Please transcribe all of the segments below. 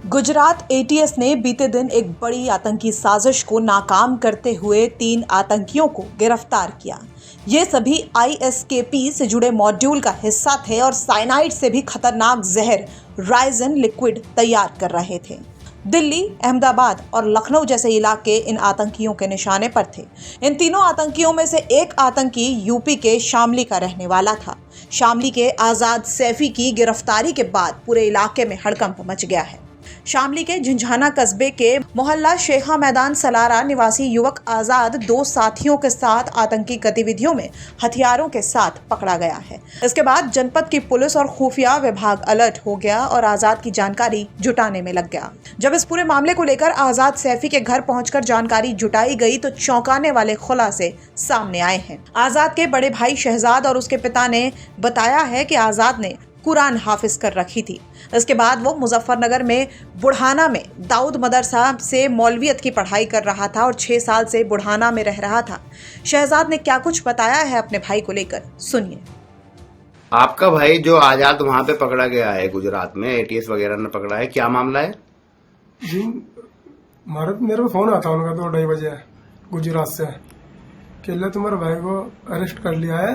Gujarat ATS ने बीते दिन एक बड़ी आतंकी साजिश को नाकाम करते हुए 3 आतंकियों को गिरफ्तार किया। ये सभी आईएसकेपी से जुड़े मॉड्यूल का हिस्सा थे और साइनाइड से भी खतरनाक जहर राइजन लिक्विड तैयार कर रहे थे। दिल्ली, अहमदाबाद और लखनऊ जैसे इलाके इन आतंकियों के निशाने पर थे। इन तीनों आतंकियों में से एक आतंकी यूपी के शामली का रहने वाला था। शामली के आजाद सैफी की गिरफ्तारी के बाद पूरे इलाके में हड़कंप मच गया है। शामली के झिंझाना कस्बे के मोहल्ला शेखा मैदान सलारा निवासी युवक आजाद 2 साथियों के साथ आतंकी गतिविधियों में हथियारों के साथ पकड़ा गया है। इसके बाद जनपद की पुलिस और खुफिया विभाग अलर्ट हो गया और आजाद की जानकारी जुटाने में लग गया। जब इस पूरे मामले को लेकर आजाद सैफी के घर पहुंचकर जानकारी जुटाई गई तो चौंकाने वाले खुलासे सामने आए हैं। आजाद के बड़े भाई शहजाद और उसके पिता ने बताया है कि आजाद ने कुरान हाफिज कर रखी थी। इसके बाद वो मुजफ्फरनगर में बुढ़ाना में दाऊद मदरसा से मौलवियत की पढ़ाई कर रहा था और 6 साल से बुढ़ाना में रह रहा था। शहजाद ने क्या कुछ बताया है अपने भाई को लेकर, सुनिए। आपका भाई जो आजाद वहाँ पे पकड़ा गया है गुजरात में, एटीएस वगैरह ने पकड़ा है, क्या मामला है जी? मेरे को फोन आता उनका 2-2:30 बजे गुजरात से कि तुम्हारे भाई को अरेस्ट कर लिया है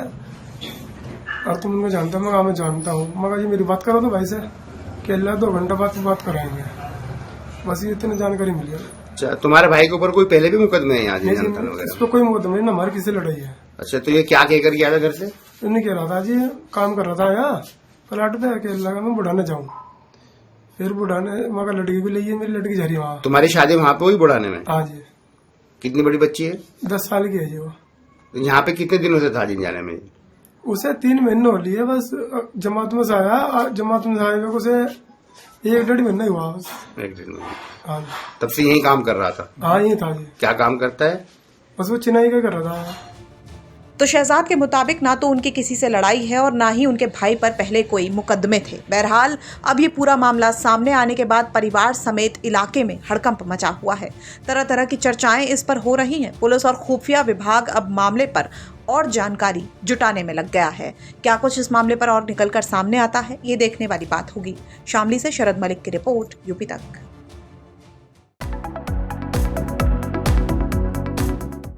और तुम उनको जानते हो? मैं जानता हूँ। मगर जी मेरी बात करो तो भाई से कि 2 घंटा बाद बात कराएंगे। बस ये इतनी जानकारी मिल गई। अच्छा, तुम्हारे भाई के ऊपर कोई पहले भी मुकदमे हैं? इस पर कोई मुकदमे नहीं, हमारी किसी लड़ाई है। अच्छा, तो ये क्या कहकर गया था घर से? नहीं कह रहा था जी, काम कर रहा था यहाँ प्लाट पे, अकेला मैं बुढ़ाने जाऊँ। फिर बुढ़ाने मगर लड़की भी ली है, मेरी लड़की जा रही है वहाँ। तुम्हारी शादी वहाँ पे हुई बुढ़ाने में? हाँ जी। कितनी बड़ी बच्ची है? 10 साल की है जी वो। यहाँ पे कितने दिनों से था जाने में? उसे 3 महीने हो लिए बस। जमात में से आया, जमात में से आए उसे 1-1.5 महीना ही हुआ बस। 1-1.5 महीना। हाँ, तब से यही काम कर रहा था? हाँ यही था जी। क्या काम करता है? बस वो चिनाई का कर रहा था। तो शहजाद के मुताबिक ना तो उनकी किसी से लड़ाई है और ना ही उनके भाई पर पहले कोई मुकदमे थे। बहरहाल अब ये पूरा मामला सामने आने के बाद परिवार समेत इलाके में हड़कंप मचा हुआ है। तरह तरह की चर्चाएं इस पर हो रही हैं। पुलिस और खुफिया विभाग अब मामले पर और जानकारी जुटाने में लग गया है। क्या कुछ इस मामले पर और निकलकर सामने आता है, ये देखने वाली बात होगी। शामली से शरद मलिक की रिपोर्ट, यूपी तक।